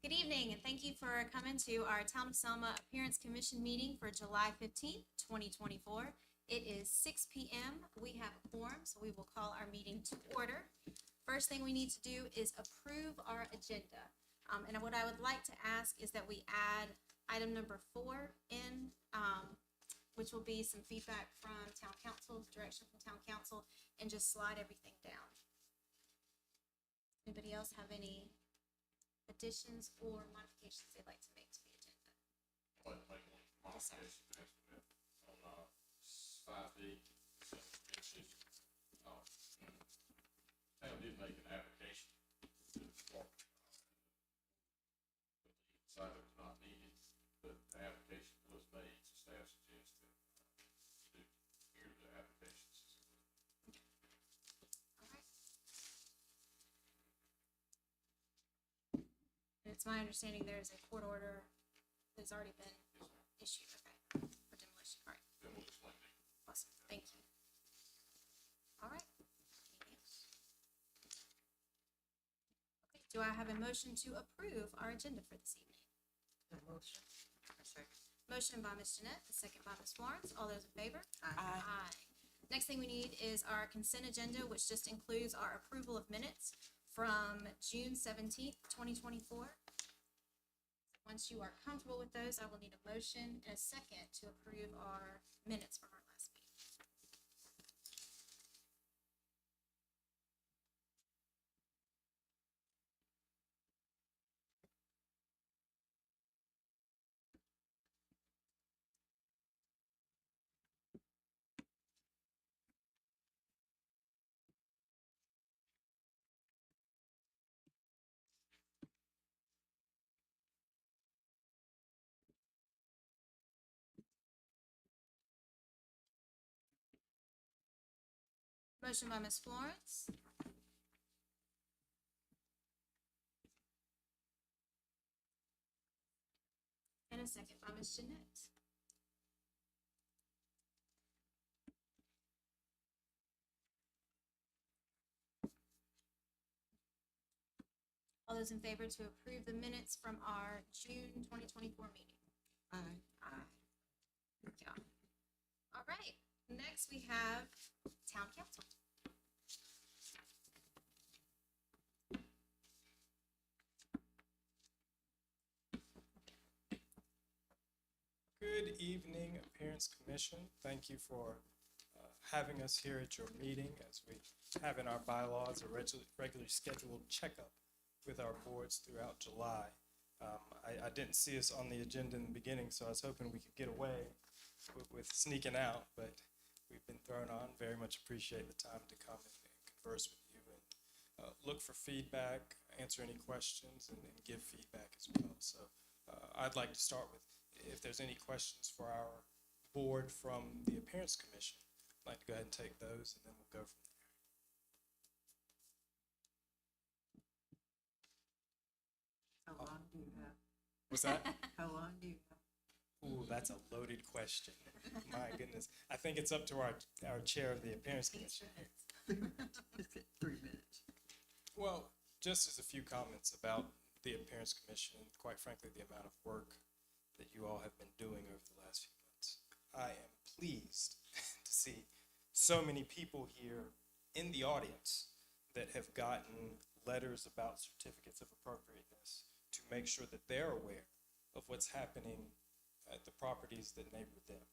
Good evening, and thank you for coming to our Town of Selma Appearance Commission meeting for July 15th, 2024. It is 6 p.m. We have a quorum, so we will call our meeting to order. First thing we need to do is approve our agenda. And what I would like to ask is that we add item number 4 in, which will be some feedback from Town Council, direction from Town Council, and just slide everything down. Anybody else have any additions or modifications they'd like to make to the agenda? I'd like to make one modification on 5D. Town did make an application to the park. But he decided it was not needed, but the application was made, so staff suggested to hear the applications. All right. And it's my understanding there is a court order that's already been issued, okay, for demolition. All right, Then we'll explain it. awesome, thank you. All right. Anything else? Okay, do I have a motion to approve our agenda for this evening? The motion. Second. Motion by Ms. Jeanette, a second by Ms. Florence. All those in favor? Aye. Aye. Next thing we need is our consent agenda, which just includes our approval of minutes from June 17th, 2024. Once you are comfortable with those, I will need a motion and a second to approve our minutes from our last meeting. Motion by Ms. Florence. And a second by Ms. Jeanette. All those in favor to approve the minutes from our June 2024 meeting? Aye. Aye. Yeah. All right, next we have Town Council. Good evening, Appearance Commission. Thank you for having us here at your meeting as we have in our bylaws a regularly scheduled checkup with our boards throughout July. I didn't see us on the agenda in the beginning, so I was hoping we could get away with sneaking out, but we've been thrown on. Very much appreciate the time to come and converse with you and look for feedback, answer any questions, and give feedback as well. So I'd like to start with if there's any questions for our board from the Appearance Commission. I'd like to go ahead and take those, and then we'll go from there. How long do you have? Was that? How long do you have? Ooh, that's a loaded question. My goodness. I think it's up to our chair of the Appearance Commission. 3 minutes. Well, just as a few comments about the Appearance Commission and quite frankly the amount of work that you all have been doing over the last few months. I am pleased to see so many people here in the audience that have gotten letters about certificates of appropriateness to make sure that they're aware of what's happening at the properties that neighbor them.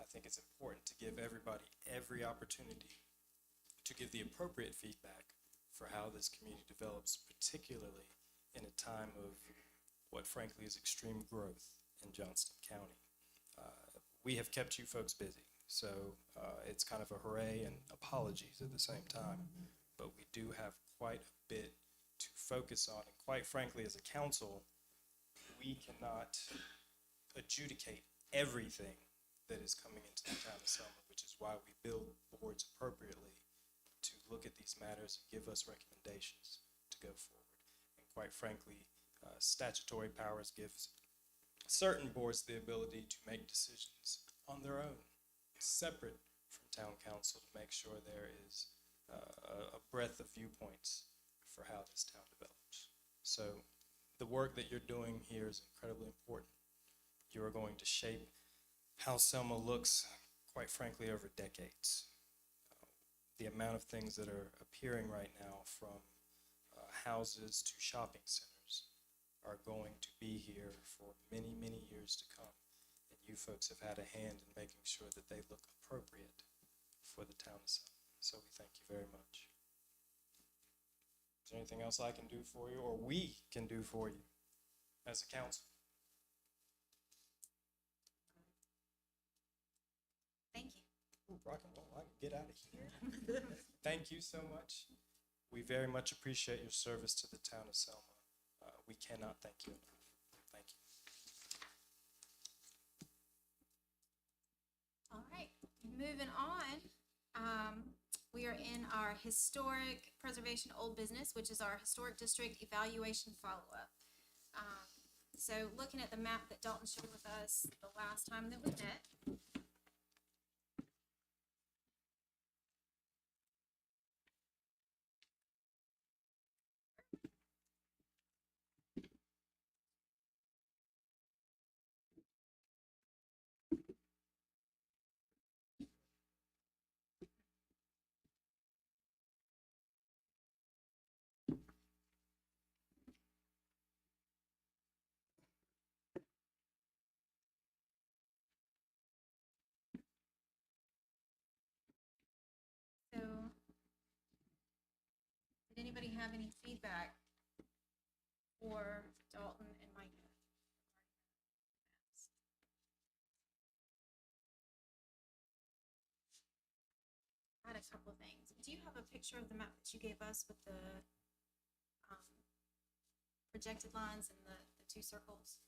I think it's important to give everybody every opportunity to give the appropriate feedback for how this community develops, particularly in a time of what frankly is extreme growth in Johnston County. We have kept you folks busy, so it's kind of a hooray and apologies at the same time, but we do have quite a bit to focus on, and quite frankly, as a council, we cannot adjudicate everything that is coming into the town of Selma, which is why we build boards appropriately to look at these matters and give us recommendations to go forward. And quite frankly, statutory powers gives certain boards the ability to make decisions on their own, separate from town council, to make sure there is a breadth of viewpoints for how this town develops. So the work that you're doing here is incredibly important. You are going to shape how Selma looks, quite frankly, over decades. The amount of things that are appearing right now, from houses to shopping centers, are going to be here for many, many years to come. And you folks have had a hand in making sure that they look appropriate for the town of Selma. So we thank you very much. Is there anything else I can do for you, or we can do for you as a council? Thank you. Ooh, rock and roll, I can get out of here. Thank you so much. We very much appreciate your service to the town of Selma. We cannot thank you enough. Thank you. All right, moving on. We are in our historic preservation old business, which is our historic district evaluation follow-up. So looking at the map that Dalton shared with us the last time that we met. So, did anybody have any feedback for Dalton and Micah? I had a couple of things. Do you have a picture of the map that you gave us with the projected lines and the two circles?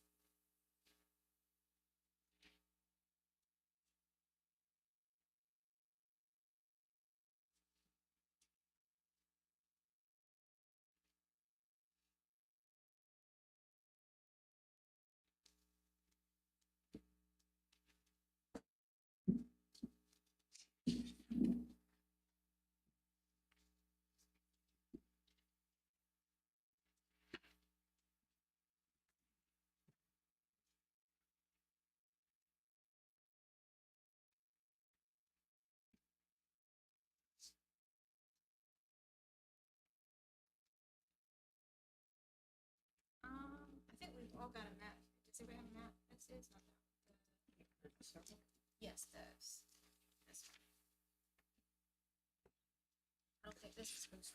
I think we've all got a map. Does everybody have a map? It's not that. Yes, those. This one. I don't think this is from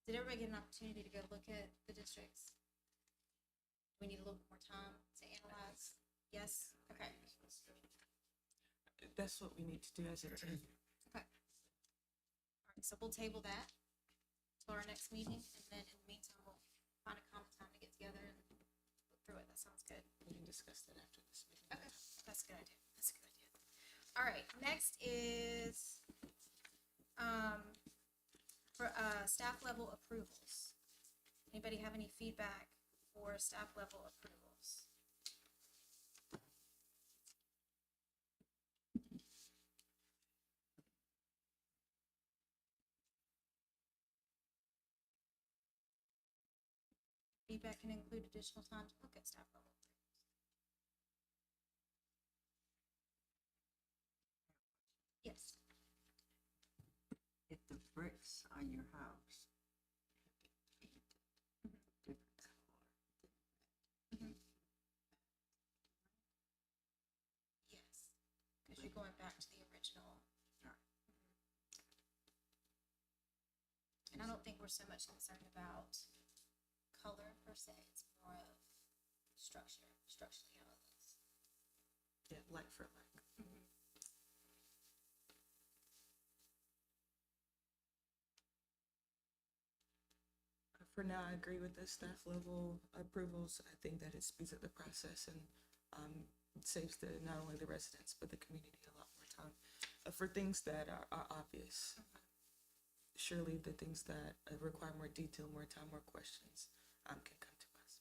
Did everybody get an opportunity to go look at the districts? Do we need a little bit more time to analyze? Yes? Okay. That's what we need to do as a team. Okay. All right, so we'll table that till our next meeting, and then in the meantime, we'll find a common time to get together and look through it. That sounds good. We can discuss that after this meeting. Okay, that's a good idea. That's a good idea. All right, next is for staff level approvals. Anybody have any feedback for staff level approvals? Feedback can include additional time to look at staff level approvals. Yes. If the bricks on your house different color, Yes, because you're going back to the original. Right. And I don't think we're so much concerned about color per se, it's more of structurally how it looks. Yeah, like for like. For now, I agree with the staff level approvals. I think that it speeds up the process and saves not only the residents, but the community a lot more time. For things that are obvious, surely the things that require more detail, more time, more questions can come to us.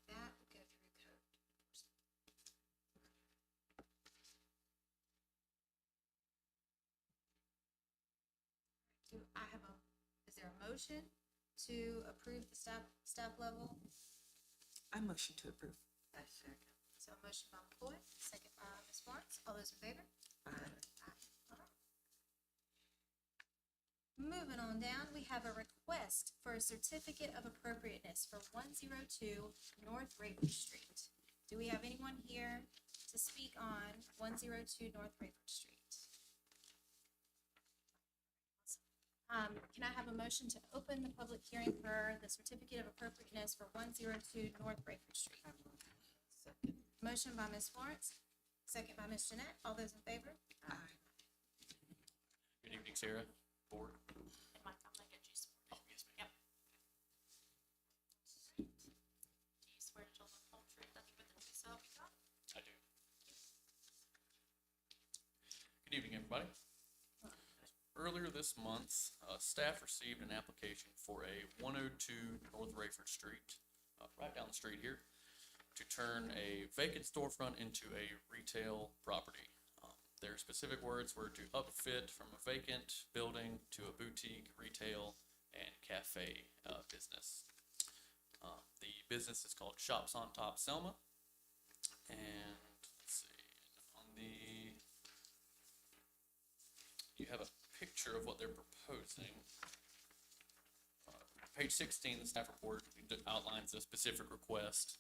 That motion to approve the staff level? I motion to approve. I second. So a motion by McCoy, second by Ms. Lawrence. All those in favor? Moving on down, we have a request for a certificate of appropriateness for 102 North Rayford Street. Do we have anyone here to speak on 102 North Rayford Street? Can I have a motion to open the public hearing for the certificate of appropriateness for 102 North Rayford Street? Second. Motion by Ms. Florence, second by Ms. Jeanette. All those in favor? Aye. Good evening, Sarah, board. Mike, I'll make it juice. Oh, yes, ma'am. Yep. Do you swear to tell the whole truth, nothing but the truth, so help you God? I do. Good evening, everybody. Earlier this month, staff received an application for a 102 North Rayford Street, right down the street here, to turn a vacant storefront into a retail property. Their specific words were to upfit from a vacant building to a boutique, retail, and cafe business. The business is called Shops on Top Selma. And let's see, on the, you have a picture of what they're proposing. Page 16, the staff report outlines a specific request.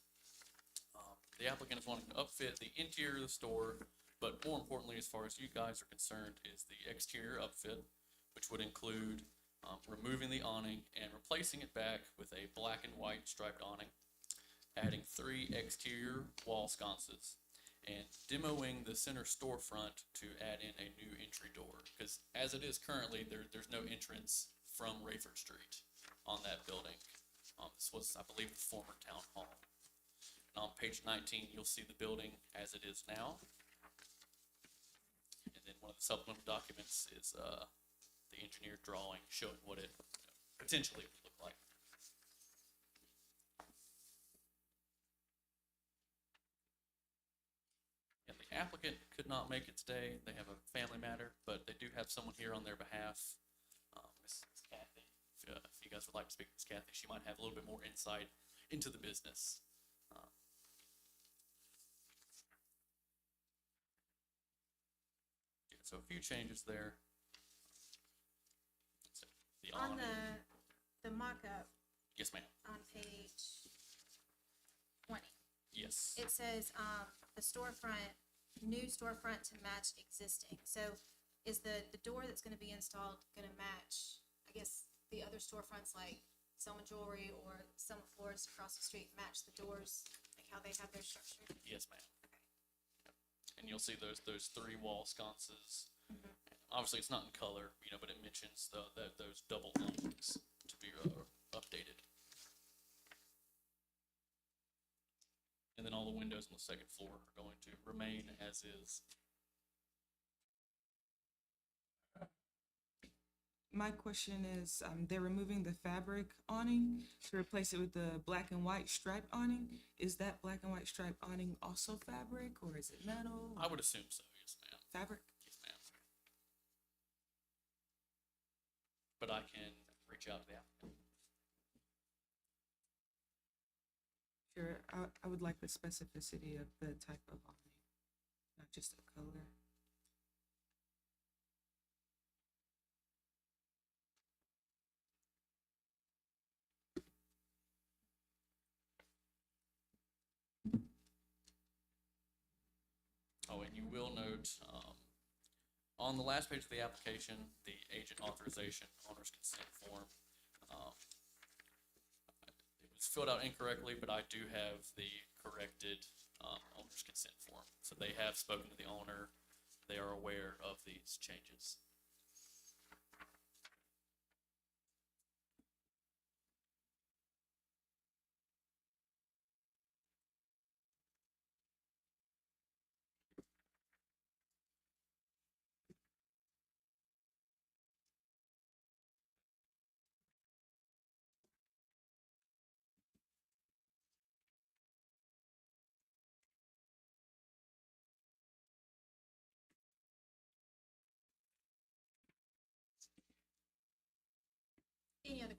The applicant is wanting to upfit the interior of the store, but more importantly, as far as you guys are concerned, is the exterior upfit, which would include removing the awning and replacing it back with a black and white striped awning, adding 3 exterior wall sconces, and demoing the center storefront to add in a new entry door. Because as it is currently, there's no entrance from Rayford Street on that building. This was, I believe, the former town hall. And on page 19, you'll see the building as it is now. And then one of the supplemental documents is the engineer drawing showing what it potentially would look like. And the applicant could not make it today. They have a family matter, but they do have someone here on their behalf, Miss Kathy. If you guys would like to speak to Miss Kathy, she might have a little bit more insight into the business. Yeah, so a few changes there. So the On awning- the mock-up yes, ma'am. on page 20, Yes. it says, the storefront, new storefront to match existing. So is the door that's gonna be installed gonna match, I guess, the other storefronts like Selma Jewelry or Selma Florist across the street, match the doors, like how they have their structure? Yes, ma'am. Okay. And you'll see those 3 wall sconces. Mhm. Obviously, it's not in color, but it mentions those double awnings to be updated. And then all the windows on the second floor are going to remain as is. My question is, they're removing the fabric awning to replace it with the black and white striped awning. Is that black and white striped awning also fabric, or is it metal? I would assume so, yes, ma'am. Fabric? Yes, ma'am. But I can reach out to the applicant. Sure, I would like the specificity of the type of awning, not just the color. Oh, and you will note, on the last page of the application, the agent authorization owner's consent form. It was filled out incorrectly, but I do have the corrected, owner's consent form. So they have spoken to the owner. They are aware of these changes.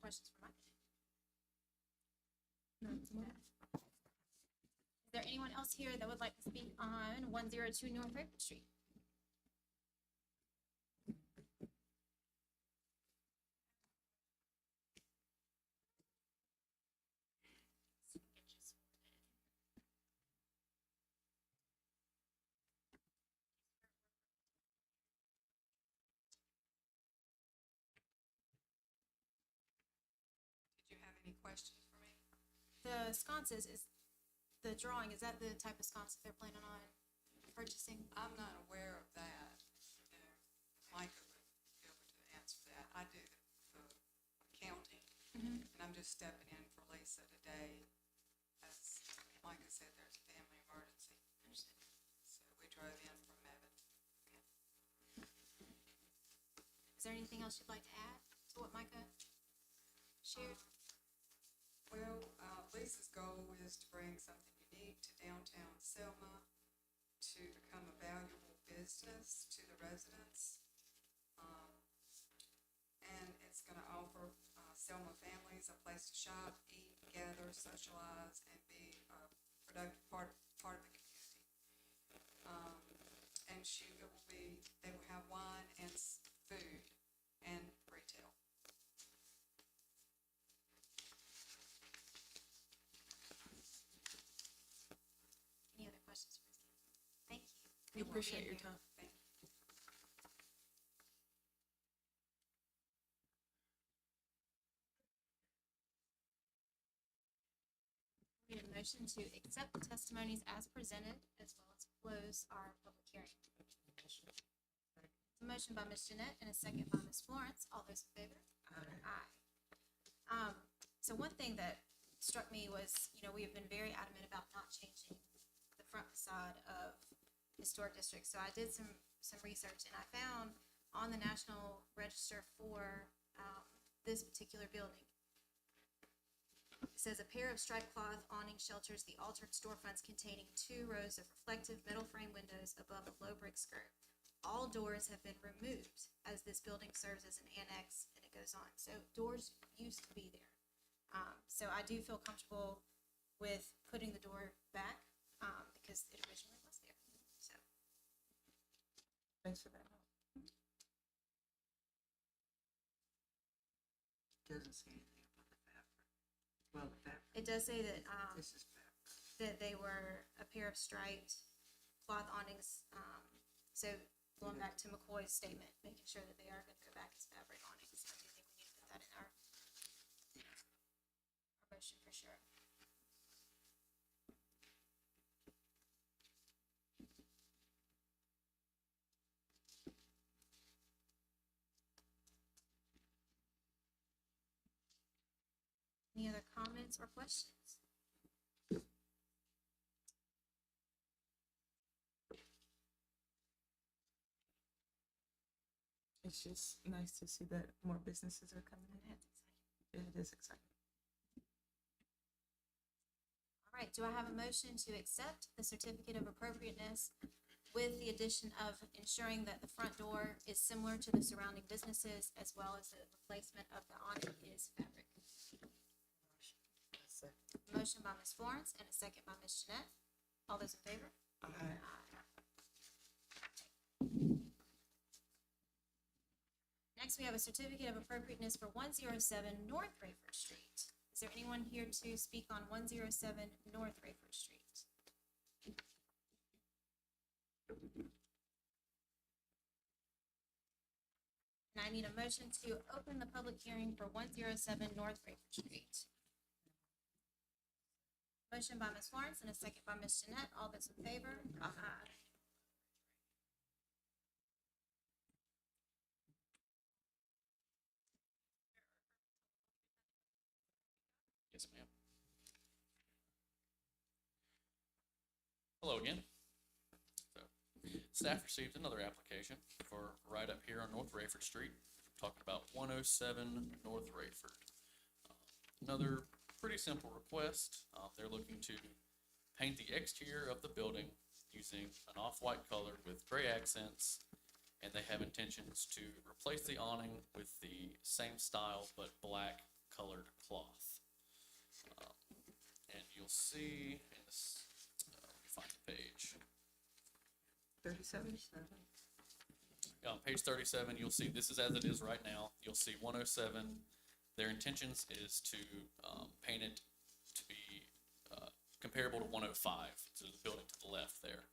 questions for Mike? Is there anyone else here that would like to speak on 102 North Rayford Street? Did you have any questions for me? The sconces is, the drawing, is that the type of sconce that they're planning on purchasing? I'm not aware of that. You know, Micah would be able to answer that. I do the accounting, and I'm just stepping in for Lisa today. As Micah said, there's a family emergency. So we drove in from Evan. Is there anything else you'd like to add to what Micah shared? Well, Lisa's goal is to bring something unique to downtown Selma, to become a valuable business to the residents. And it's gonna offer Selma families a place to shop, eat, gather, socialize, and be a productive part of the community. And it will be, they will have wine and food and retail. Any other questions for us? Thank you. We And we'll be appreciate in your here. time. Thank you. We need a motion to accept the testimonies as presented, as well as close our public hearing. A motion by Ms. Jeanette and a second by Ms. Florence. All those in favor? Aye. So one thing that struck me was, you know, we have been very adamant about not changing the front facade of historic districts. So I did some research, and I found on the National Register for this particular building, it says a pair of striped cloth awning shelters the altered storefronts containing 2 rows of reflective metal frame windows above a low brick skirt. All doors have been removed as this building serves as an annex, and it goes on. So doors used to be there. So I do feel comfortable with putting the door back, because it originally was there. So, Thanks for that. Doesn't say anything about the fabric. Well, the fabric, it does say that, this is fabric. that they were a pair of striped cloth awnings. So going back to McCoy's statement, making sure that they are gonna go back as fabric awnings. I do think we need to put that in our motion for sure. Any other comments or questions? It's just nice to see that more businesses are coming in. That's exciting. It is exciting. All right, do I have a motion to accept the certificate of appropriateness with the addition of ensuring that the front door is similar to the surrounding businesses, as well as the replacement of the awning is fabric? Motion by Ms. Florence and a second by Ms. Jeanette. All those in favor? Aye. Next, we have a certificate of appropriateness for 107 North Rayford Street. Is there anyone here to speak on 107 North Rayford Street? And I need a motion to open the public hearing for 107 North Rayford Street. Motion by Ms. Florence and a second by Ms. Jeanette. All those in favor? Aye. Yes, ma'am. Hello again. So, staff received another application for right up here on North Rayford Street, talking about 107 North Rayford. Another pretty simple request. They're looking to paint the exterior of the building using an off-white color with gray accents, and they have intentions to replace the awning with the same style but black colored cloth. And you'll see in this, let me find the page. 37? On page 37, you'll see, this is as it is right now. You'll see 107. Their intentions is to paint it to be comparable to 105, to the building to the left there.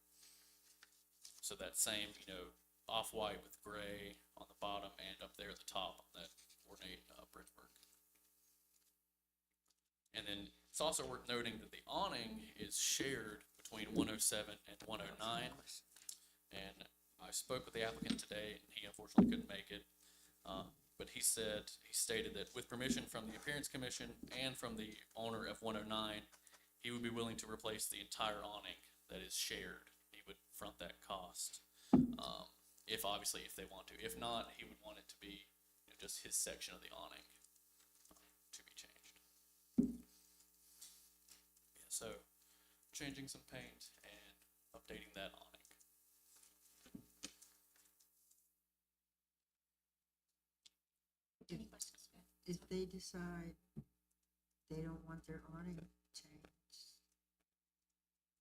So that same, off-white with gray on the bottom and up there at the top on that ornate brickwork. And then it's also worth noting that the awning is shared between 107 and 109. And I spoke with the applicant today, and he unfortunately couldn't make it. But he stated that with permission from the Appearance Commission and from the owner of 109, he would be willing to replace the entire awning that is shared. He would front that cost, if they want to. If not, he would want it to be just his section of the awning to be changed. Yeah, so changing some paint and updating that awning. Any questions? If they decide they don't want their awning changed,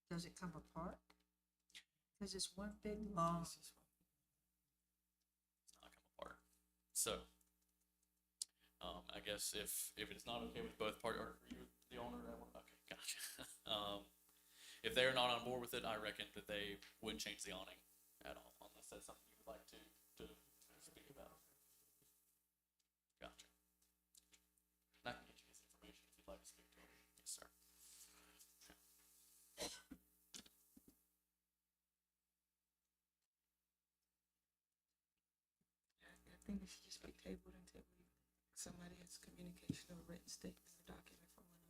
does it come apart? Cause it's one big long, It's not come apart. So, I guess if it is not okay with both parties, are you the owner of that one? Okay, gotcha. If they're not on board with it, I reckon that they wouldn't change the awning at all, unless that's something you would like to speak about. Gotcha. And I can get you his information if you'd like to speak to him. Yes, sir. I think it should just be tabled until somebody has communication or written statement or document from 109.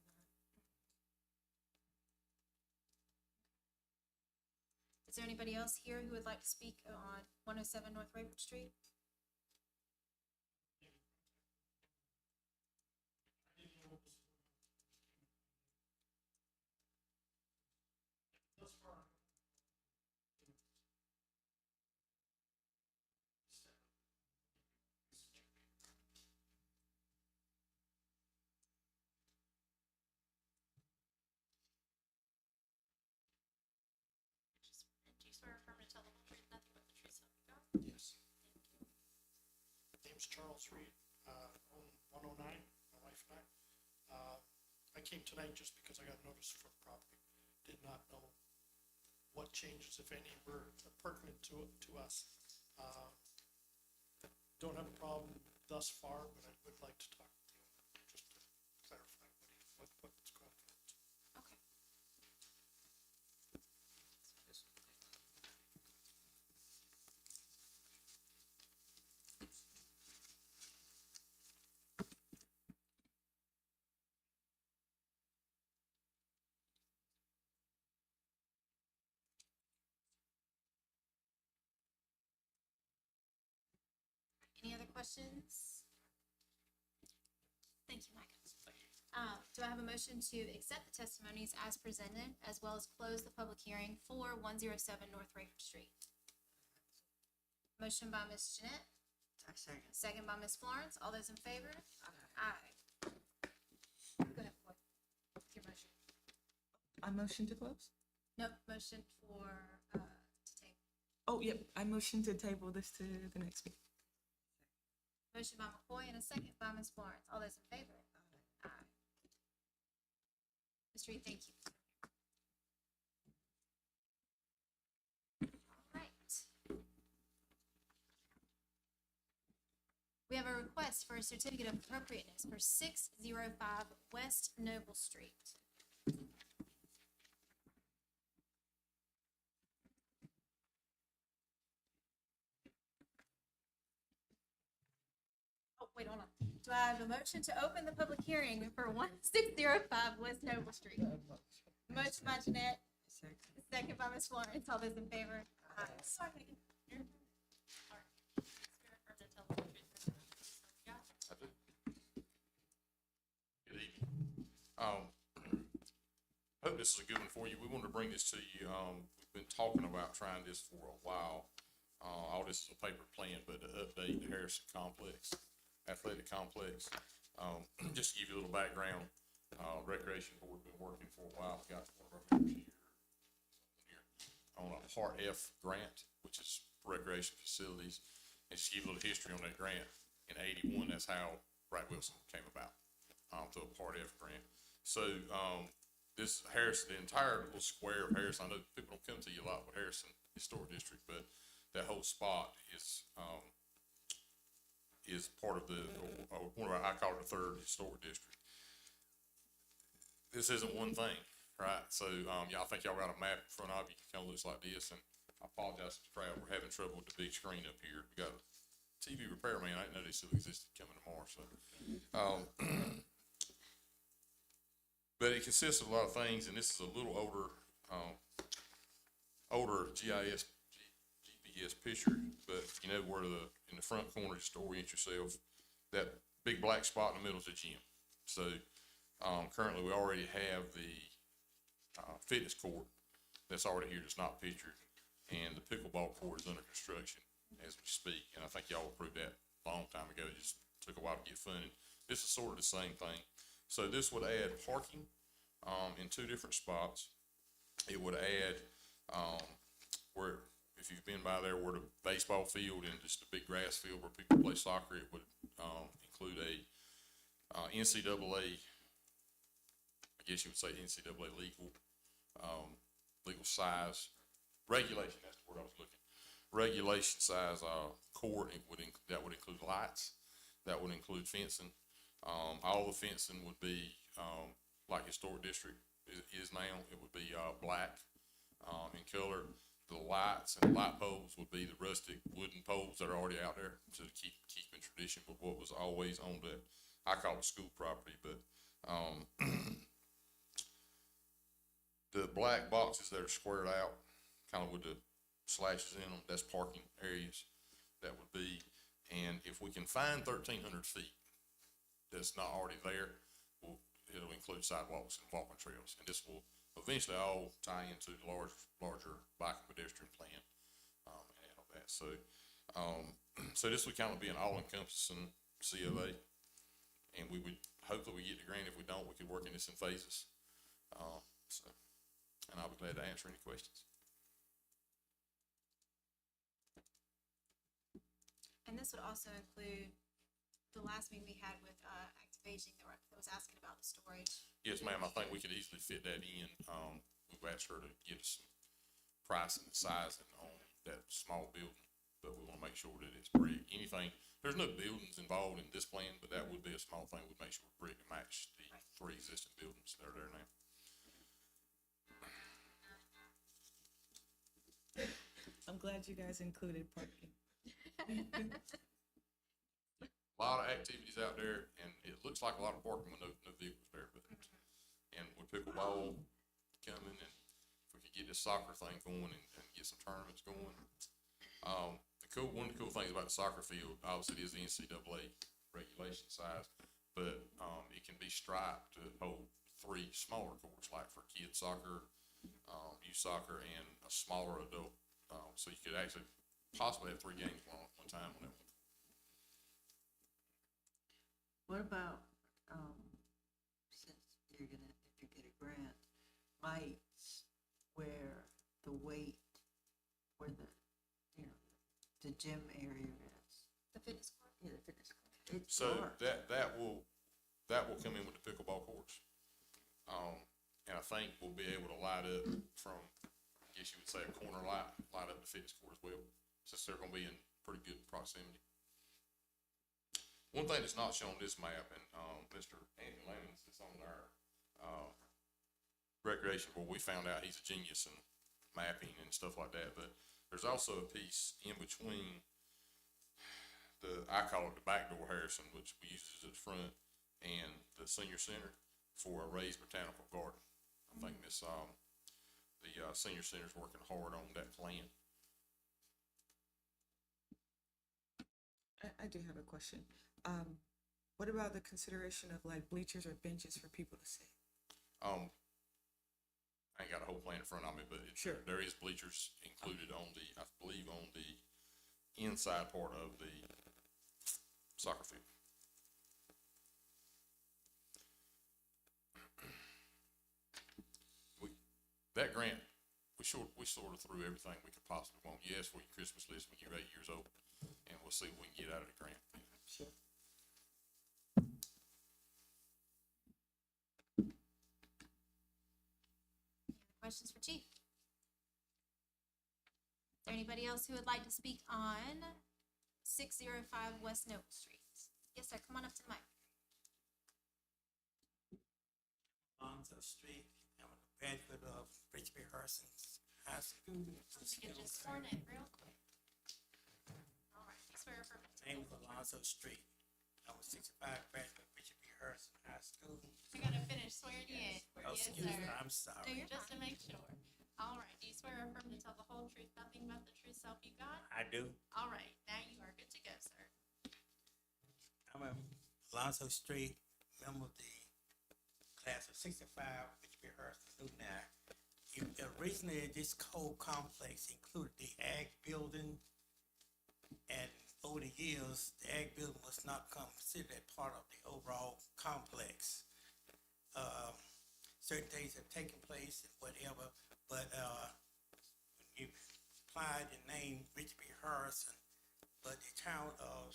Is there anybody else here who would like to speak on 107 North Rayford Street? Do you swear or affirm to tell the whole truth, nothing but the truth, so help you God? Yes. My name's Charles Reed, on 109, my wife and I. I came tonight just because I got notice for the property. Did not know what changes, if any, were pertinent to us. Don't have a problem thus far, but I would like to talk with the owner just to clarify what's going on. Okay. Any other questions? Thank you, Micah. Thank you. Do I have a motion to accept the testimonies as presented, as well as close the public hearing for 107 North Rayford Street? Motion by Ms. Jeanette, I second. second by Ms. Florence. All those in favor? Aye. Go ahead, Floyd. What's your motion? I motion to close? Nope, motion for, to table. Oh, yep, I motion to table this to the next meeting. Motion by McCoy and a second by Ms. Florence. All those in favor? Aye. Ms. Reed, thank you. All right. We have a request for a certificate of appropriateness for 605 West Noble Street. Oh, wait, hold on. Do I have a motion to open the public hearing for 1605 West Noble Street? Motion by Jeanette, Second. second by Ms. Florence. All those in favor? Aye. Sorry, Megan. You're- all right. Swear or to tell the truth, yeah. I do. Good evening. Hope this is a good one for you. We wanted to bring this to you. We've been talking about trying this for a while. All this is a paper plan, but to update the Harrison Complex, Athletic Complex. Just to give you a little background, Recreation Board been working for a while, got one of our members here on a Part F grant, which is recreation facilities. And just to give you a little history on that grant, in '81, that's how Wright Wilson came about, to a Part F grant. So, this Harrison, the entire little square of Harrison, I know people don't come to you a lot with Harrison Historic District, but that whole spot is part of one of our, I call it the 3rd Historic District. This isn't one thing, right? So, I think y'all got a map in front of you, kind of looks like this, and I apologize to the crowd, we're having trouble with the big screen up here. We got a TV repairman, I didn't know they still existed, coming tomorrow, so. But it consists of a lot of things, and this is a little older GPS picture, but you know where in the front corner, just orient yourself, that big black spot in the middle is the gym. So, currently we already have the, fitness court that's already here, that's not pictured, and the pickleball court is under construction as we speak, and I think y'all approved that a long time ago. It just took a while to get funded. This is sort of the same thing. So this would add parking, in 2 different spots. It would add, where, if you've been by there, where the baseball field and just a big grass field where people play soccer, it would, include a, NCAA, I guess you would say NCAA legal size, regulation, that's the word I was looking. Regulation size, court, that would include lights, that would include fencing. All the fencing would be, like Historic District is now, it would be, black, in color. The lights and the light poles would be the rustic wooden poles that are already out there to keep in tradition with what was always on that, I call it school property, but, the black boxes that are squared out, kind of with the slashes in them, that's parking areas that would be. And if we can find 1,300 feet that's not already there, it'll include sidewalks and walking trails. And this will eventually all tie into the larger bike and pedestrian plan, and all that. So, so this would kind of be an all-encompassing COA. And we would, hopefully we get the grant. If we don't, we could work in this in phases. And I'll be glad to answer any questions. And this would also include the last meeting we had with, Activaging that was asking about the storage. Yes, ma'am, I think we could easily fit that in. We've asked her to get us some pricing and sizing on that small building, but we want to make sure that it's brick. Anything, there's no buildings involved in this plan, but that would be a small thing. We'd make sure brick and match the 3 existing buildings that are there now. I'm glad you guys included parking. A lot of activities out there, and it looks like a lot of parking with no vehicles there, but, and with pickleball coming, and if we could get this soccer thing going and get some tournaments going. One of the cool things about the soccer field, obviously, it is the NCAA regulation size, but, it can be striped to hold 3 smaller courts, like for kids soccer, youth soccer, and a smaller adult. So you could actually possibly have 3 games one time on that one. What about, since you're gonna, if you get a grant, lights where the weight, where the, you know, the gym area is? The fitness court. Yeah, the fitness court. It's So dark. that will come in with the pickleball courts. And I think we'll be able to light up from, I guess you would say, a corner light up the fitness court as well, since they're gonna be in pretty good proximity. One thing that's not shown on this map, and, Mr. Anthony Lamons is on our, recreation board, we found out he's a genius in mapping and stuff like that, but there's also a piece in between I call it the backdoor Harrison, which we use as the front, and the senior center for a raised botanical garden. I think the senior center is working hard on that plan. I do have a question. What about the consideration of like bleachers or benches for people to sit? I ain't got a whole plan in front of me, but Sure. there is bleachers included on I believe on the inside part of the soccer field. that grant, we sort of threw everything we could possibly want. You ask for your Christmas list when you're 8 years old, and we'll see what we can get out of the grant. Sure. Questions for Chief? Is there anybody else who would like to speak on 605 West Note Street? Yes, sir, come on up to the mic. Alonzo Street. I'm a graduate of Richard B. Harson's High School. Get just sworn in real quick. All right, you swear or affirm? My name is Alonzo Street. I was 65 graduate of Richard B. Harrison High School. I gotta finish swearing you in. Oh, Yes, excuse me, sir. I'm No, sorry. you're Just to fine. make sure. All right, do you swear or affirm to tell the whole truth, nothing but the truth, self you got? I do. All right, now you are good to go, sir. I'm a Alonzo Street, member of the class of 65, Richard B. Harrison student now. Originally, this whole complex included the ag building, and over the years, the ag building was not considered a part of the overall complex. Certain things have taken place and whatever, but when you applied the name Richard B. Harrison, but the town of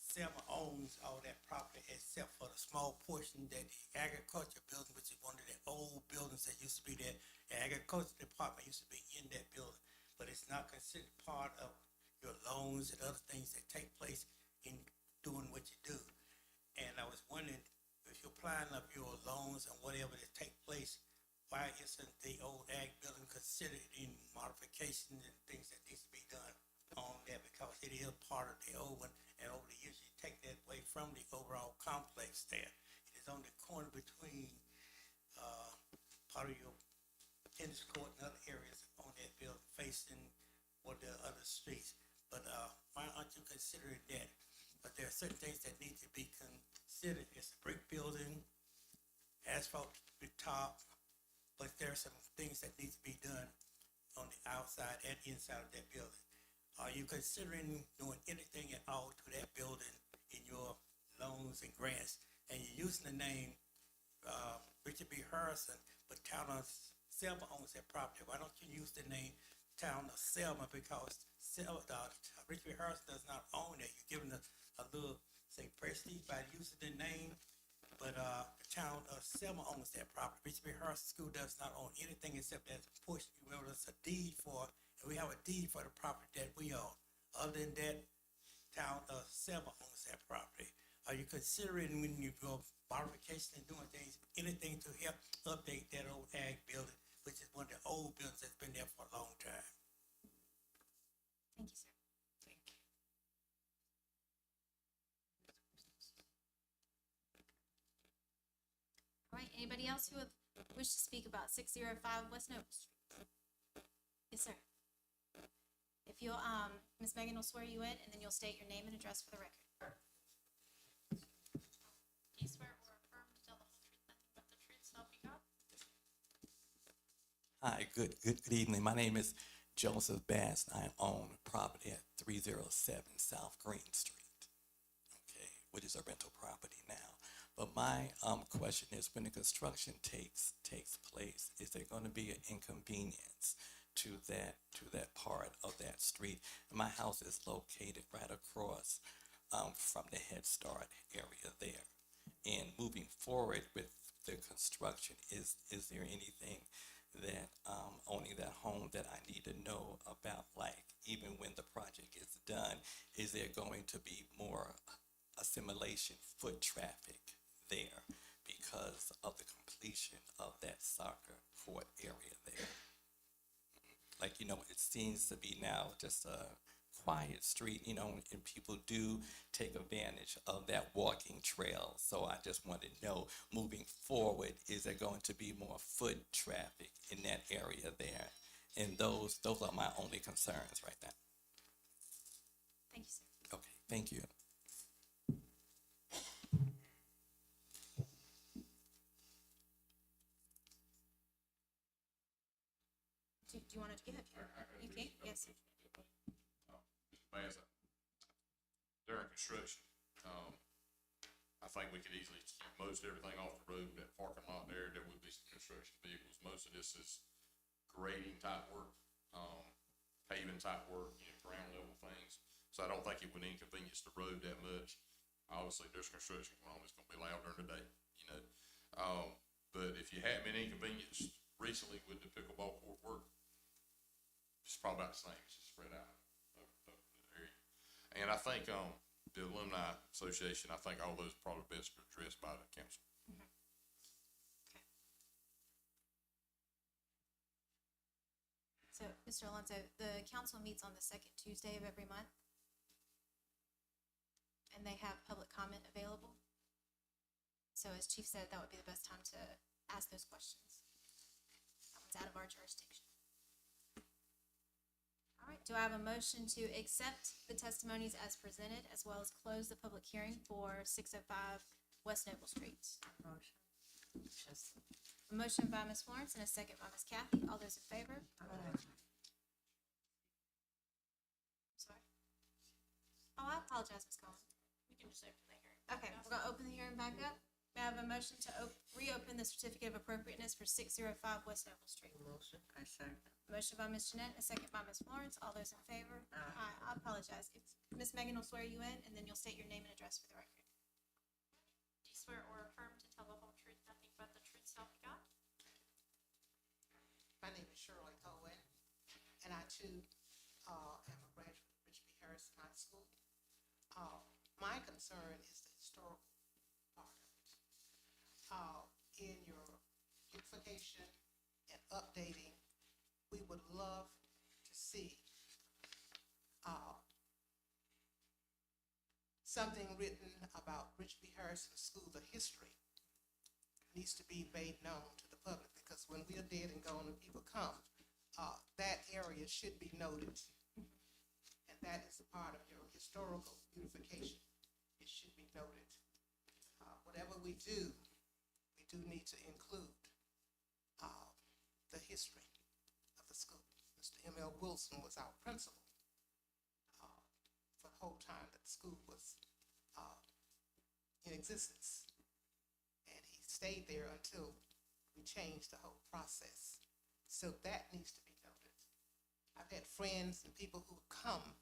Selma owns all that property except for the small portion that the agriculture building, which is one of the old buildings that used to be there. The agriculture department used to be in that building, but it's not considered part of your loans and other things that take place in doing what you do. And I was wondering, if you're applying up your loans and whatever that take place, why isn't the old ag building considered in modifications and things that needs to be done on that? Because it is part of the old one, and over the years, you take that away from the overall complex there. It is on the corner between part of your tennis court and other areas on that building facing one of the other streets. But why aren't you considering that? But there are certain things that need to be considered. It's a brick building, asphalt to the top, but there are some things that need to be done on the outside and inside of that building. Are you considering doing anything at all to that building in your loans and grants? And you're using the name Richard B. Harrison, but town of Selma owns that property. Why don't you use the name town of Selma? Because Richard B. Harrison does not own it. You're giving a little, say, prestige by using the name, but the town of Selma owns that property. Richard B. Harrison School does not own anything except that portion you wrote us a deed for, and we have a deed for the property that we own. Other than that, town of Selma owns that property. Are you considering, when you go modification and doing things, anything to help update that old ag building, which is one of the old buildings that's been there for a long time? Thank you, sir. Thank you. All right, anybody else who would wish to speak about 605 West Note Street? Yes, sir. If you'll, Ms. Megan will swear you in, and then you'll state your name and address for the record. Do you swear or affirm to tell the whole truth, nothing but the truth, self you got? Hi, good evening. My name is Joseph Bass. I own property at 307 South Green Street, okay, which is a rental property now. But my question is, when the construction takes place, is there going to be an inconvenience to that part of that street? My house is located right across from the Head Start area there. And moving forward with the construction, is there anything that owning that home that I need to know about? Like, even when the project is done, is there going to be more assimilation foot traffic there because of the completion of that soccer court area there? Like, it seems to be now just a quiet street, and people do take advantage of that walking trail. So I just want to know, moving forward, is there going to be more foot traffic in that area there? And those are my only concerns right now. Thank you, sir. Okay, thank you. Do you want to give it? You can, yes, sir. As during construction, I think we could easily keep most everything off the road, that parking lot there would be some construction vehicles, most most of this is grading type work, paving type work, ground level things. So I don't think it would inconvenience the road that much. Obviously, there's construction going on, it's gonna be loud during the day, but if you haven't been inconvenienced recently with the pickleball court work, it's probably about the same, it's just spread out over the area. And I think, the Alumni Association, I think all those are probably best addressed by the council. So, Mr. Alonso, the council meets on the second Tuesday of every month. And they have public comment available. So as Chief said, that would be the best time to ask those questions. That one's out of our jurisdiction. All right, do I have a motion to accept the testimonies as presented, as well as close the public hearing for 605 West Noble Street? Motion. A motion by Ms. Florence and a second by Ms. Kathy. All those in favor? Sorry. Oh, I apologize, Ms. Collins. We can just open the hearing. Okay, we're gonna open the hearing back up. May I have a motion to reopen the certificate of appropriateness for 605 West Noble Street? Motion. I second. Motion by Ms. Jeanette, a second by Ms. Florence. All those in favor? Aye. I apologize. If Ms. Megan will swear you in, and then you'll state your name and address for the record. Do you swear or affirm to tell the whole truth, nothing but the truth, so help you God? My name is Shirley Cohen, and I too am a graduate of Richard B. Harrison High School. My concern is the historical part of it. In your beautification and updating, we would love to see something written about Richard B. Harrison School, the history needs to be made known to the public, because when we are dead and gone and people come, that area should be noted. And that is a part of your historical beautification. It should be noted. Whatever we do need to include the history of the school. Mr. M.L. Wilson was our principal for the whole time that the school was in existence. And he stayed there until we changed the whole process. So that needs to be noted. I've had friends and people who come,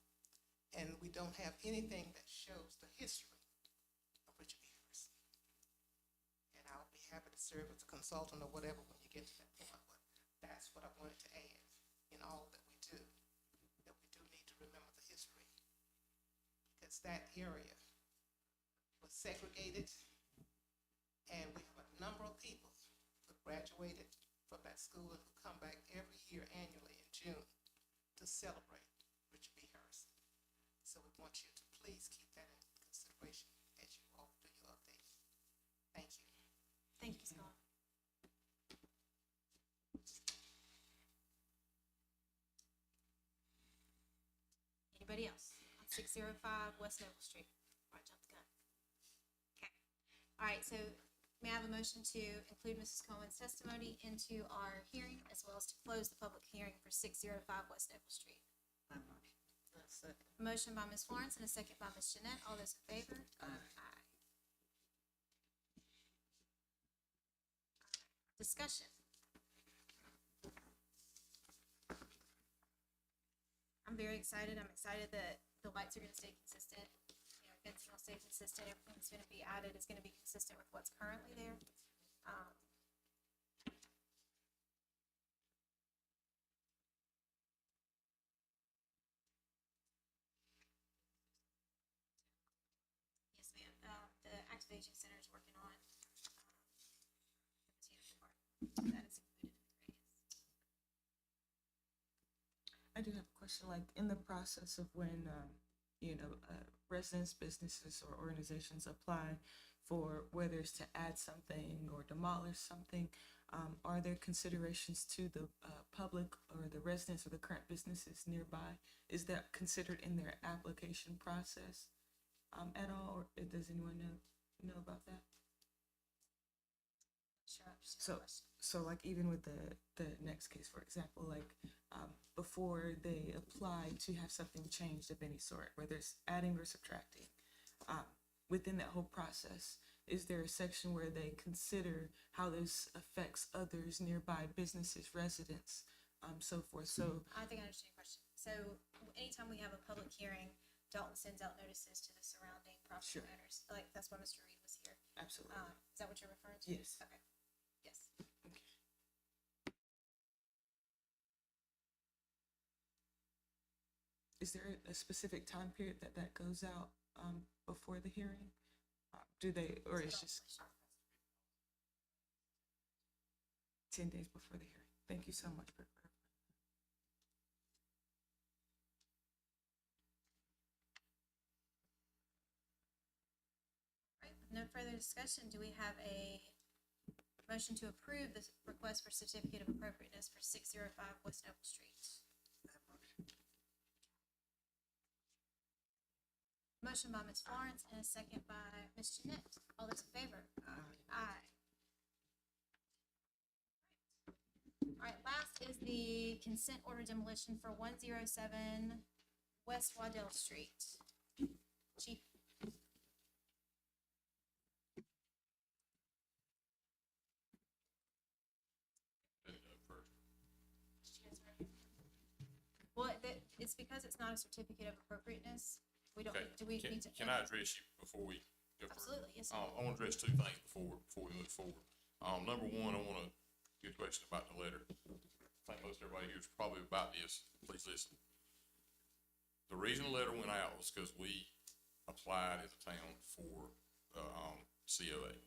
and we don't have anything that shows the history of Richard B. Harrison. And I'll be happy to serve as a consultant or whatever when you get to that point, but that's what I wanted to add in all that we do need to remember the history. Because that area was segregated, and we have a number of people who graduated from that school and who come back every year annually in June to celebrate Richard B. Harrison. So we want you to please keep that in consideration as you all do your update. Thank you. Thank you, Ms. Collins. Anybody else on 605 West Noble Street? Before I jump the gun. Okay. All right, so may I have a motion to include Mrs. Cohen's testimony into our hearing, as well as to close the public hearing for 605 West Noble Street? My motion. I second. Motion by Ms. Florence and a second by Ms. Jeanette. All those in favor? Aye. Discussion. I'm very excited. I'm excited that the lights are gonna stay consistent. Fencing will stay consistent. Everything that's gonna be added is gonna be consistent with what's currently there. Yes, ma'am. The activation center is working on, that is included in the radius. I do have a question, like, in the process of when, residents, businesses, or organizations apply for whether it's to add something or demolish something, are there considerations to the public or the residents or the current businesses nearby? Is that considered in their application process at all, or does anyone know about that? Sure, I understand the question. So like even with the next case, for example, like before they apply to have something changed of any sort, whether it's adding or subtracting, within that whole process, is there a section where they consider how this affects others, nearby businesses, residents, so forth? So, I think I understand your question. So anytime we have a public hearing, Dalton sends out notices to the surrounding property Sure. owners. Like, that's why Mr. Reed was here. absolutely. Is that what you're referring to? Yes. Okay, yes. Is there a specific time period that that goes out before the hearing? Do they, or it's just 10 days before the hearing? Thank you so much for clarifying. Right, with no further discussion, do we have a motion to approve the request for certificate of appropriateness for 605 West Noble Street? Motion by Ms. Florence and a second by Ms. Jeanette. All those in favor? Aye. All right, last is the consent order demolition for 107 West Waddell Street. Chief? Well, it's because it's not a certificate of appropriateness. We don't, Okay, do we need to? can I address you before we go further? Absolutely, yes, sir. I want to address two things before we move forward. Number one, I want to get a question about the letter. I think most everybody here is probably about this. Please listen. The reason the letter went out was because we applied as a town for, COA.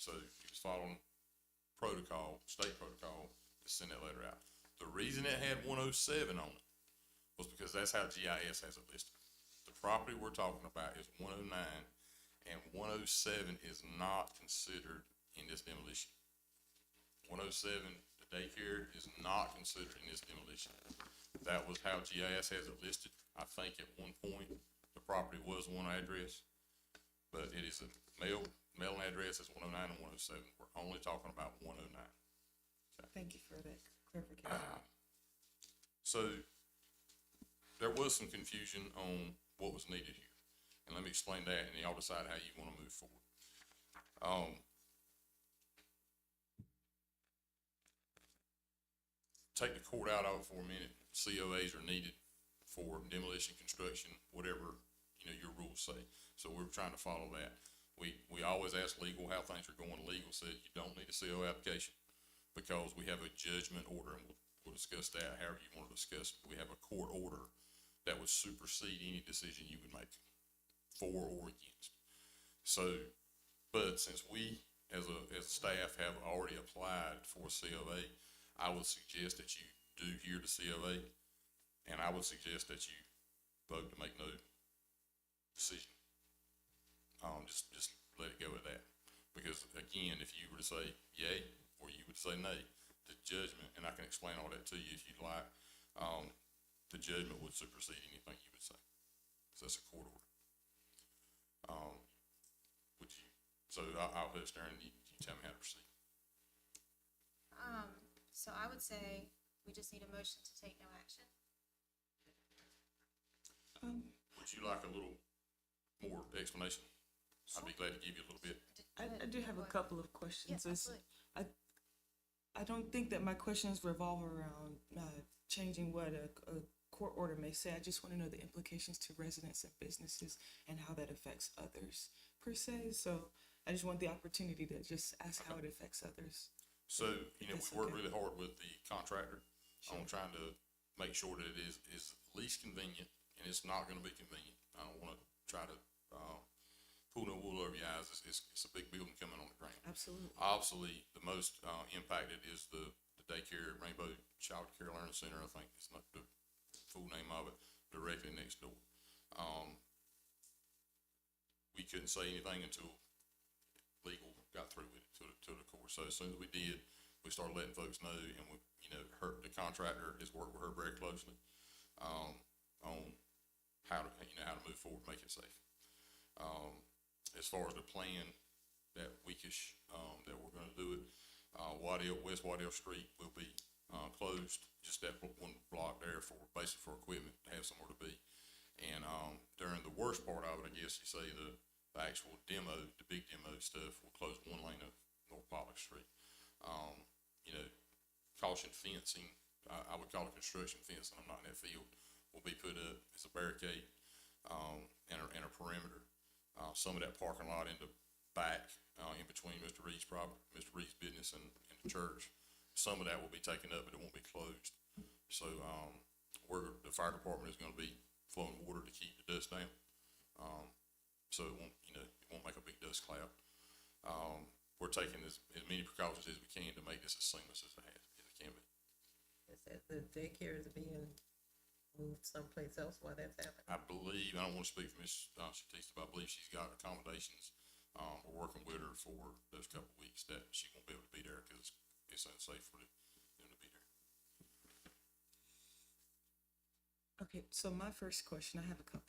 So it was following protocol, state protocol, to send that letter out. The reason it had 107 on it was because that's how GIS has it listed. The property we're talking about is 109, and 107 is not considered in this demolition. 107, the daycare, is not considered in this demolition. That was how GIS has it listed. I think at one point, the property was one address, but it is a mailing address is 109 and 107. We're only talking about 109. Thank you for that clarification. So there was some confusion on what was needed here. And let me explain that, and y'all decide how you want to move forward. Take the court out of it for a minute. COAs are needed for demolition, construction, whatever, your rules say. So we're trying to follow that. We always ask legal how things are going. Legal said you don't need a CO application because we have a judgment order, and we'll discuss that however you want to discuss it. We have a court order that would supersede any decision you would make, for or against. So, but since we as a staff have already applied for COA, I would suggest that you do hear the COA, and I would suggest that you vote to make no decision. Just let it go at that. Because again, if you were to say yay, or you would say nay, the judgment, and I can explain all that to you if you'd like, the judgment would supersede anything you would say. So that's a court order. I'll host there and you tell me how to proceed. So I would say we just need a motion to take no action. Would you like a little more explanation? I'd be glad to give you a little bit. I do have a couple of questions. Yes, absolutely. I don't think that my questions revolve around changing what a court order may say. I just want to know the implications to residents and businesses and how that affects others per se. So I just want the opportunity to just ask how it affects others. So, we That's work okay. really hard with the contractor Sure. on trying to make sure that it is least convenient, and it's not gonna be convenient. I don't wanna try to, pull no wool over your eyes. It's a big building coming on the ground. Absolutely. Obviously, the most, impacted is the daycare, Rainbow Child Care Learning Center, I think it's not the full name of it, directly next door. We couldn't say anything until legal got through with it to the court. So as soon as we did, we started letting folks know, and we, the contractor has worked with her very closely, on how to move forward, make it safe. As far as the plan that weekish, that we're gonna do it, West Waddell Street will be, closed, just that one block there basically for equipment to have somewhere to be. And, during the worst part of it, I guess you say the actual demo, the big demo stuff, we'll close one lane of North Pollock Street. You know, caution fencing, I would call it construction fencing, I'm not in that field, will be put up as a barricade, and a perimeter. Some of that parking lot in the back, in between Mr. Reed's property, Mr. Reed's business and the church, some of that will be taken up, but it won't be closed. So, where the fire department is gonna be flowing water to keep the dust down. So it won't, you know, it won't make a big dust cloud. We're taking as many precautions as we can to make this as seamless as it can be. Is that the daycare is being moved someplace else while that's happening? I believe, I don't wanna speak for Ms. Shatista, but I believe she's got accommodations. We're working with her for those couple of weeks that she won't be able to be there because it's unsafe for them to be there. Okay, so my first question, I have a couple.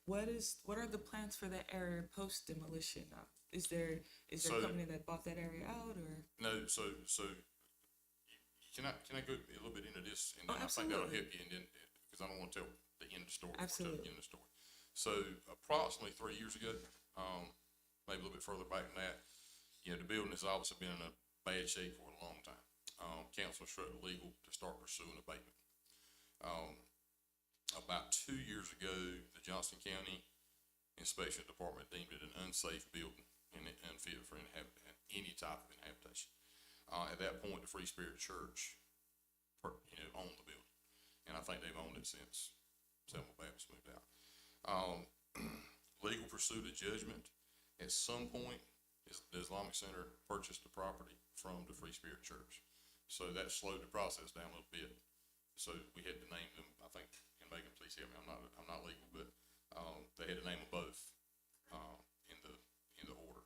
What are the plans for that area post demolition? Is there a So- company that bought that area out, or? No, so can I go a little bit into this, and Oh, then I think that'll absolutely. help you, and then, because I don't want to tell the end of the story. before I tell Absolutely. the end of the story. So approximately 3 years ago, maybe a little bit further back than that, you know, the building has obviously been in a bad shape for a long time. Council instructed legal to start pursuing abatement. About 2 years ago, the Johnston County Inspection Department deemed it an unsafe building and unfit for any type of inhabitation. At that point, the Free Spirit Church, owned the building, and I think they've owned it since Selma Baptist moved out. Legal pursued a judgment. At some point, the Islamic Center purchased the property from the Free Spirit Church, so that slowed the process down a little bit. So we had to name them, I think, and Megan, please help me, I'm not legal, but, they had to name them both, in the order.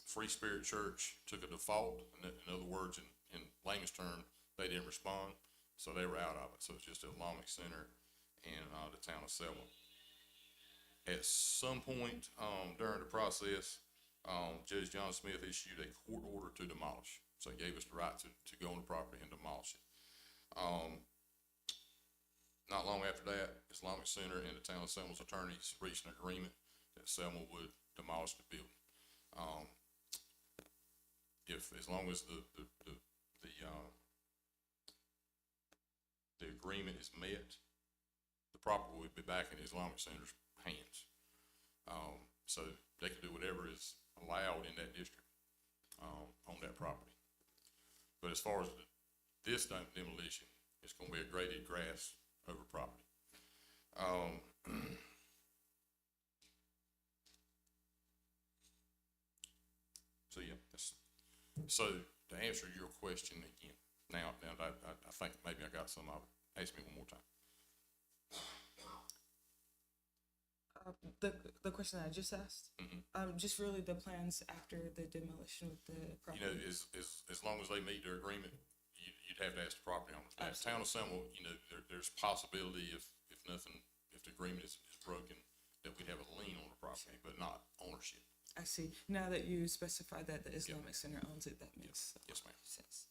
Free Spirit Church took a default, in other words, in layman's term, they didn't respond, so they were out of it, so it's just the Islamic Center and, the town of Selma. At some point, during the process, Judge John Smith issued a court order to demolish, so he gave us the right to go on the property and demolish it. Not long after that, Islamic Center and the town of Selma's attorneys reached an agreement that Selma would demolish the building. As long as the agreement is met, the property will be back in the Islamic Center's hands. So they can do whatever is allowed in that district, on that property. But as far as this demolition, it's gonna be a graded grass over property. So yeah, so to answer your question again, now I think maybe I got some of it. Ask me one more time. The question I just asked, just really the plans after the demolition with the property. You know, as long as they meet their agreement, you'd have to ask the property owners. Now, Town of Selma, you know, there's possibility if the agreement is broken, that we'd have a lien on the property, but not ownership. I see. Now that you specify that the Islamic Center owns it, that makes Yes, ma'am. sense.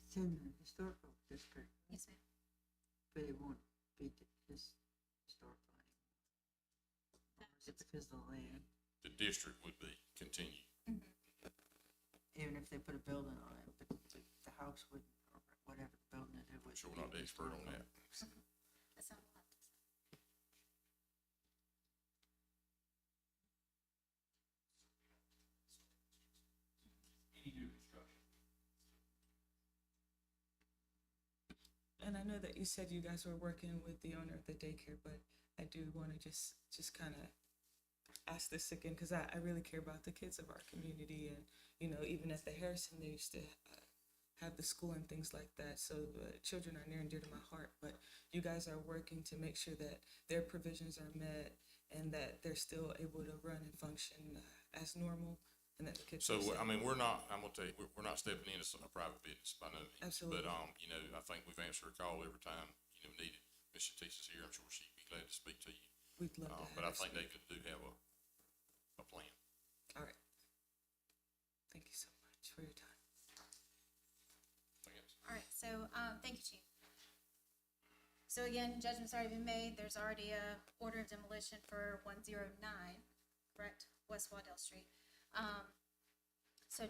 It's in the historical district, Yes, ma'am. but it won't be this historical anymore. Or is it because the land, The district would be continued. even if they put a building on it, but the house wouldn't, or whatever the building it would. Sure, we're not the expert on that. That's all I have to say. And I know that you said you guys were working with the owner of the daycare, but I do want to just kind of ask this again, because I really care about the kids of our community. And, you know, even at the Harrison, they used to have the school and things like that. So children are near and dear to my heart, but you guys are working to make sure that their provisions are met and that they're still able to run and function as normal, and that the kids So, are safe. I mean, I'm gonna tell you, we're not stepping into a private business by no means. Absolutely. But, you know, I think we've answered a call every time, you know, needed. Ms. Shatista's here, I'm sure she'd be glad to speak to you. We'd love to have But I her think speak. they do have a plan. All right. Thank you so much for your time. so, thank you, Chief. So again, judgment's already been made. There's already a order of demolition for 109, correct? West Waddell Street. So,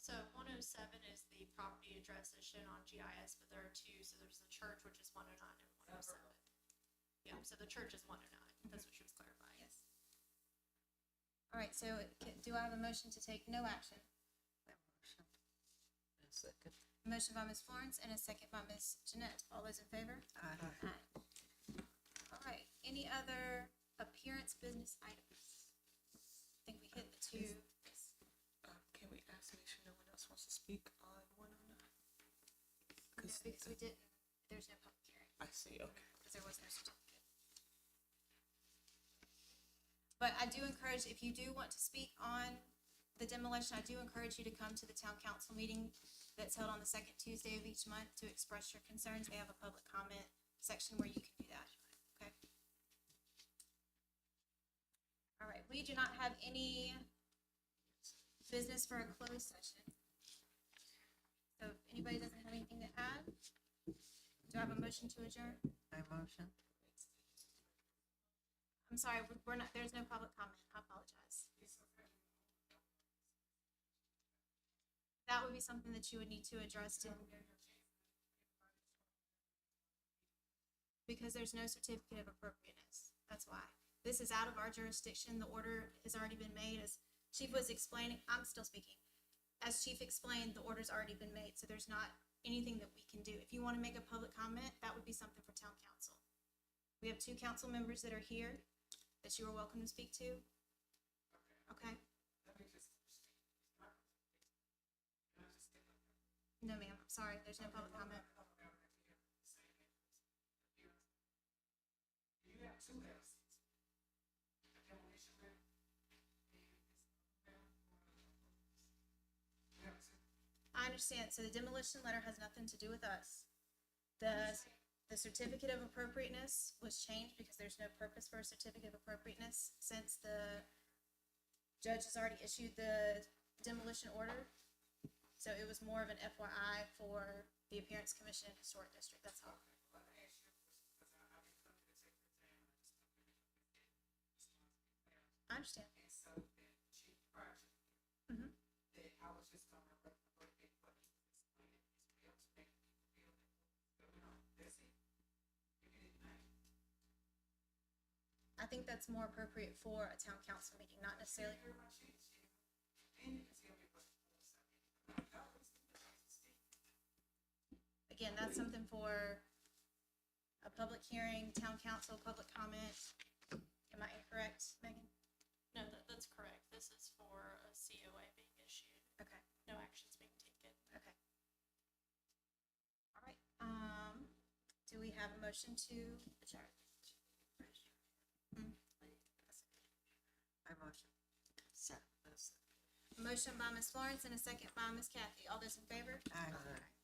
So 107 is the property address that's shown on GIS, but there are two, so there's the church, which is 109 and 107. Yeah, so the church is 109, that's what she was clarifying. yes. All right, so do I have a motion to take no action? Motion. A second. Motion by Ms. Florence and a second by Ms. Jeanette. All those in favor? Aye. All right, any other appearance business items? I think we hit the two. Can we ask, make sure no one else wants to speak on 109? No, because we didn't, there's no public hearing, I see, okay. because there was no certificate. But I do encourage, if you do want to speak on the demolition, I do encourage you to come to the town council meeting that's held on the second Tuesday of each month to express your concerns. They have a public comment section where you can do that, okay? All right, we do not have any business for a closed session. So if anybody doesn't have anything to add, do I have a motion to adjourn? I motion. I'm sorry, we're not, there's no public comment. I apologize. That would be something that you would need to address to. Because there's no certificate of appropriateness. That's why. This is out of our jurisdiction. The order has already been made. As Chief was explaining, I'm still speaking. As Chief explained, the order's already been made, so there's not anything that we can do. If you want to make a public comment, that would be something for town council. We have two council members that are here that you are welcome to speak to. Okay? No, ma'am, I'm sorry, there's no public comment. I understand, so the demolition letter has nothing to do with us. The certificate of appropriateness was changed because there's no purpose for a certificate of appropriateness since the judge has already issued the demolition order. So it was more of an FYI for the Appearance Commission and Historic District, that's all. I understand. Mhm. I think that's more appropriate for a town council meeting, not necessarily. Again, that's something for a public hearing, town council, public comment. Am I incorrect, Megan? No, that's correct. This is for a COA being issued. Okay, No action's being taken. okay. All right, do we have a motion to adjourn? I motion. Second. Motion by Ms. Florence and a second by Ms. Kathy. All those in favor? Aye.